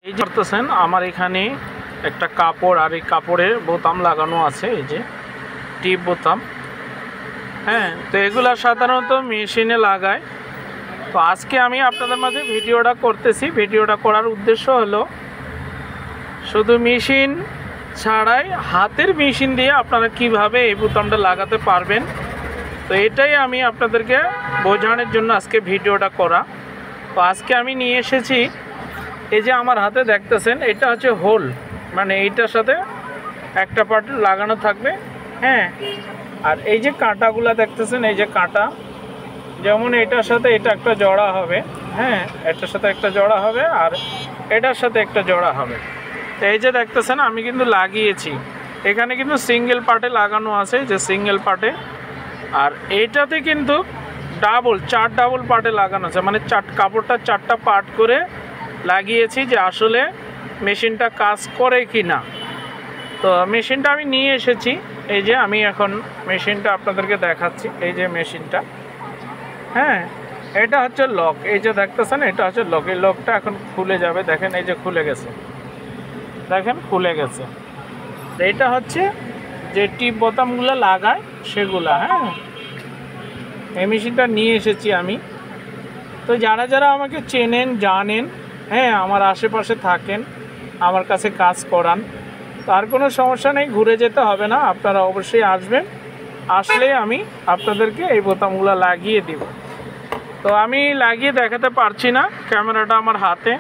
এই যে করতেছেন আমার এখানে একটা কাপড় আর এই কাপড়ে বোতাম লাগানো আছে, এই যে টিপ বোতাম। হ্যাঁ, তো এগুলা সাধারণত মেশিনে লাগায়। তো আজকে আমি আপনাদের মাঝে ভিডিওটা করতেছি। ভিডিওটা করার উদ্দেশ্য হলো শুধু মেশিন ছাড়াই হাতের মেশিন দিয়ে আপনারা কিভাবে এই বোতামটা লাগাতে পারবেন। তো এটাই আমি আপনাদেরকে বোঝানোর জন্য আজকে ভিডিওটা করা। তো আজকে আমি নিয়ে এসেছি, এই যে আমার হাতে দেখতেছেন, এটা হচ্ছে হোল, মানে এইটার সাথে একটা পার্ট লাগানো থাকবে। হ্যাঁ, আর এই যে কাঁটাগুলো দেখতেছেন, এই যে কাঁটা, যেমন এটার সাথে এটা একটা জোড়া হবে। হ্যাঁ, এটার সাথে একটা জোড়া হবে আর এটার সাথে একটা জোড়া হবে। তো এই যে দেখতেছেন আমি কিন্তু লাগিয়েছি, এখানে কিন্তু সিঙ্গেল পার্টে লাগানো আছে, যে সিঙ্গেল পার্টে। আর এইটাতে কিন্তু চার ডাবল পার্টে লাগানো আছে, মানে কাপড়টা চারটা পার্ট করে লাগিয়েছি, যে আসলে মেশিনটা কাজ করে কি না। তো মেশিনটা আমি নিয়ে এসেছি, এই যে আমি এখন মেশিনটা আপনাদেরকে দেখাচ্ছি। এই যে মেশিনটা, হ্যাঁ, এটা হচ্ছে লক। এই যে দেখতেছেন এটা হচ্ছে লক। এই লকটা এখন খুলে যাবে, দেখেন এই যে খুলে গেছে, দেখেন খুলে গেছে। এইটা হচ্ছে যে টিপ বোতামগুলো লাগায় সেগুলা। হ্যাঁ, এই মেশিনটা নিয়ে এসেছি আমি। তো যারা যারা আমাকে চেনেন জানেন, হ্যাঁ, আমার আশেপাশে থাকেন, আমার কাছে কাজ করান, তার কোনো সমস্যা নেই, ঘুরে যেতে হবে না, আপনারা অবশ্যই আসবেন। আসলে আমি আপনাদেরকে এই বোতামগুলো লাগিয়ে দিব। তো আমি লাগিয়ে দেখাতে পারছি না, ক্যামেরাটা আমার হাতে।